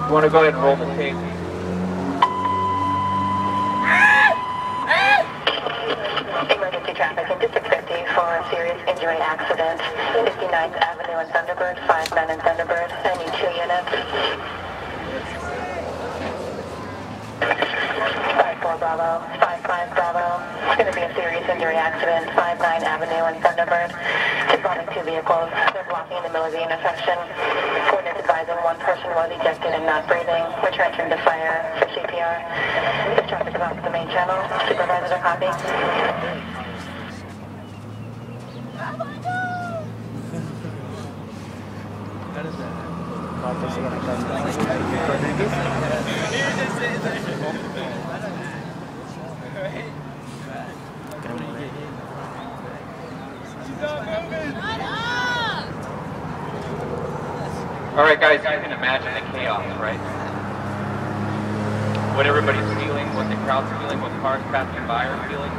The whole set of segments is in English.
You want to go ahead and roll the tape. Emergency traffic in District 50 for a serious injury accident. 59th Avenue in Thunderbird, 5 men in Thunderbird. I need 2 units. 5-4 Bravo, 5-5 Bravo. It's going to be a serious injury accident, 5-9 Avenue in Thunderbird. Involving 2 vehicles. They're blocking in the middle of the intersection. Coordinates advising 1 person was ejected and not breathing. We're transferring to fire for CPR. This traffic is off the main channel. Supervisors are copy. Alright guys, you can imagine the chaos, right? What everybody's feeling, what the crowd's feeling, what cars passing by are feeling.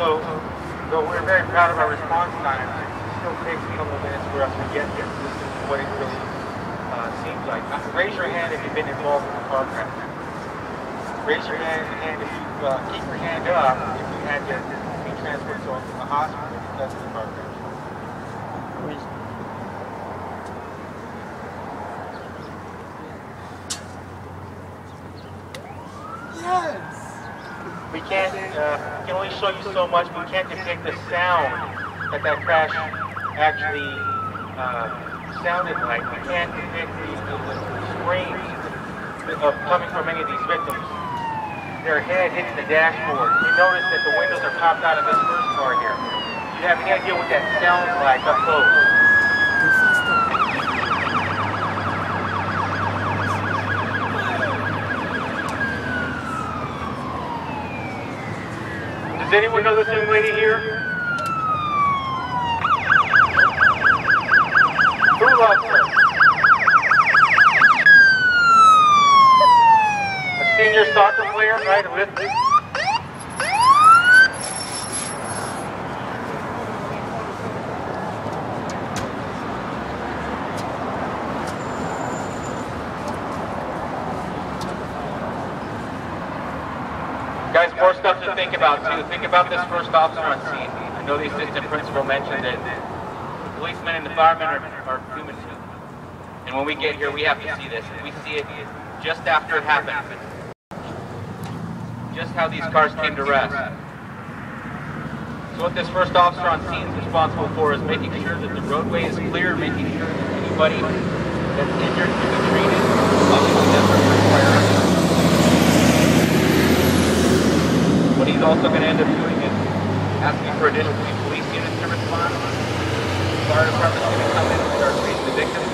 So, though we're very proud of our response time, it still takes a couple of minutes for us to get here. This is what it really seems like. Raise your hand if you've been involved in a car crash. Raise your hand, and if you keep your hand up, if you had to be transferred to a hospital because of the car crash. Yes! We can't, we can only show you so much. We can't depict the sound that crash actually sounded like. We can't depict the screams coming from any of these victims. Their head hitting the dashboard. You notice that the windows are popped out of this first car here. Do you have any idea what that sounds like up close? Does anyone know this young lady here? Who loves her? A senior soccer player, right? With me? Guys, more stuff to think about too. Think about this first officer on scene. I know the assistant principal mentioned that the policemen and the firemen are human too. And when we get here, we have to see this. We see it just after it happened. Just how these cars came to rest. So what this first officer on scene is responsible for is making sure that the roadway is clear, making sure that anybody that's injured can be treated. Obviously, that's our first priority. What he's also going to end up doing is asking for additional police units to respond. The fire department's going to come in and start treating the victims.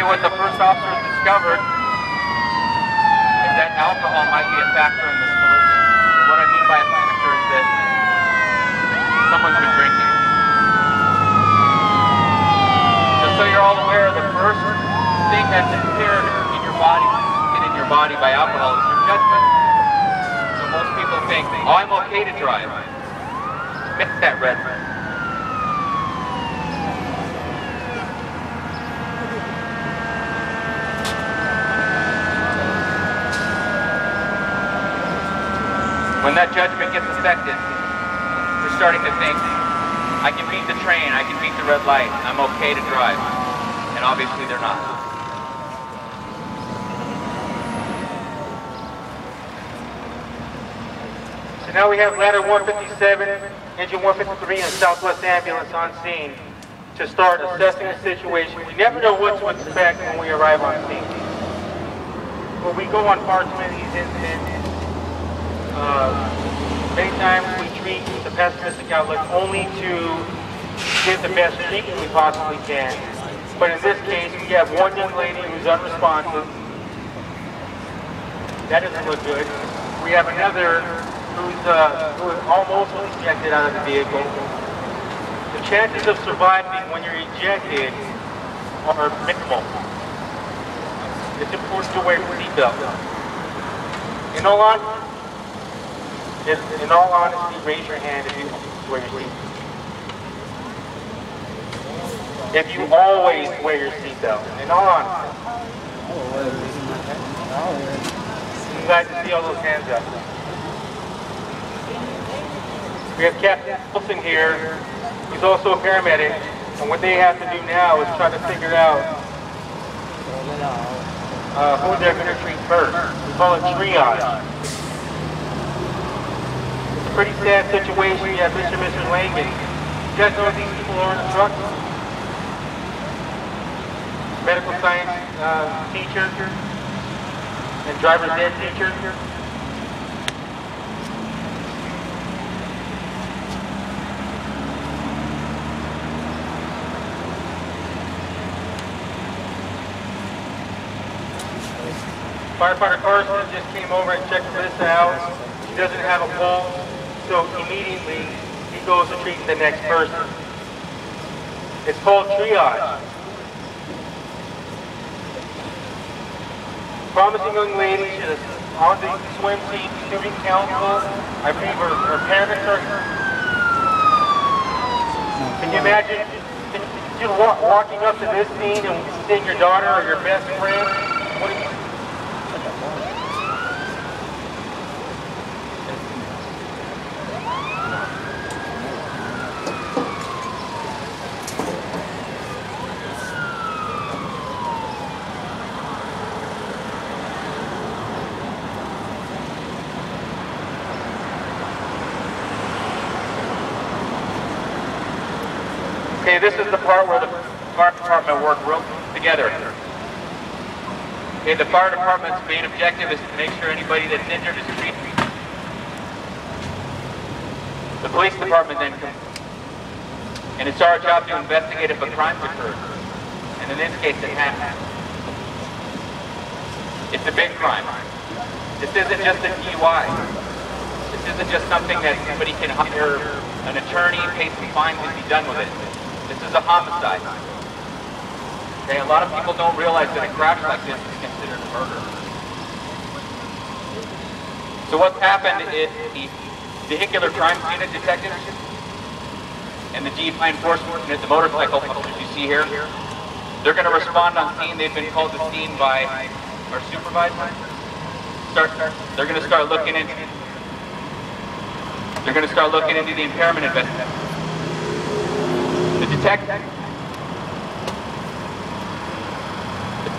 What the first officer has discovered is that alcohol might be a factor in this collision. And what I mean by a factor is that someone's been drinking. Just so you're all aware, the first thing that's impaired in your body by alcohol is your judgment. So most people think, oh, I'm okay to drive. Miss that red. When that judgment gets affected, we're starting to think, I can beat the train, I can beat the red light, I'm okay to drive. And obviously they're not. Now we have ladder 157, engine 153, and Southwest ambulance on scene to start assessing the situation. We never know what to expect when we arrive on scene. When we go on far too many of these incidents, many times we treat the pessimistic outlook only to get the best treatment we possibly can. But in this case, we have one young lady who's unresponsive. That doesn't look good. We have another who almost was ejected out of the vehicle. The chances of surviving when you're ejected are minimal. It's important to wear your seatbelt. In all honesty, raise your hand if you wear your seatbelt. If you always wear your seatbelt, in all honesty. I'm glad to see all those hands up. We have Captain Wilson here. He's also a paramedic, and what they have to do now is try to figure out who they're going to treat first. We call it triage. It's a pretty sad situation. You have Mr. and Mrs. Langan. You guys know these people are in the truck? Medical science teacher and driver's ed teacher. Firefighter Carson just came over and checked this out. He doesn't have a pulse, so immediately he goes to treat the next person. It's called triage. Promising young lady, she is on the swim team, student council. I believe her parents are. Can you imagine you walking up to this scene and seeing your daughter or your best friend? What do you? Okay, this is the part where the fire department work real together. Okay, the fire department's main objective is to make sure anybody that's injured is treated. The police department then comes, and it's our job to investigate if a crime occurred. And in this case, it happened. It's a big crime. This isn't just a DUI. This isn't just something that somebody can hire an attorney, pay some fines, and be done with it. This is a homicide. Okay, a lot of people don't realize that a crash like this is considered a murder. So what's happened is the vehicular crimes unit detectives and the DUI enforcement unit, the motorcycle officers you see here, they're going to respond on scene. They've been called to scene by our supervisor. They're going to start looking into the impairment investigation. The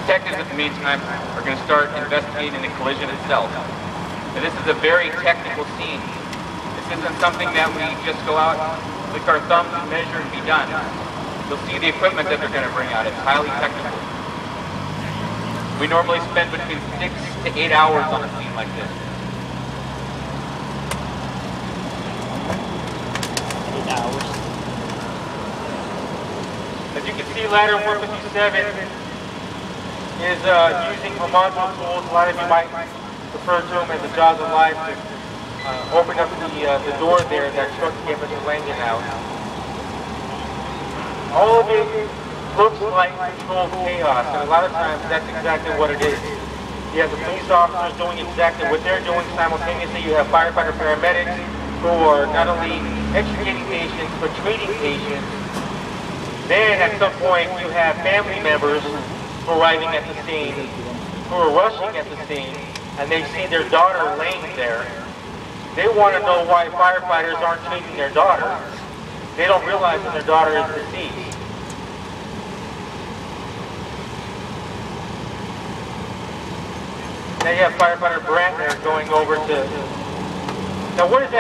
detectives in the meantime are going to start investigating the collision itself. And this is a very technical scene. This isn't something that we just go out, click our thumbs and measure and be done. You'll see the equipment that they're going to bring out. It's highly technical. We normally spend between 6 to 8 hours on a scene like this. 8 hours. As you can see, ladder 157 is using remodeling tools. A lot of you might refer to them as the jaws of life to open up the door there that truck to get Mr. Langan out. All of it looks like controlled chaos, and a lot of times that's exactly what it is. You have the police officers doing exactly what they're doing simultaneously. You have firefighter paramedics who are not only extricating patients, but treating patients. Then at some point you have family members arriving at the scene, who are rushing at the scene, and they see their daughter laying there. They want to know why firefighters aren't treating their daughter. They don't realize that their daughter is deceased. Now you have firefighter Brantner going over to... Now what is that?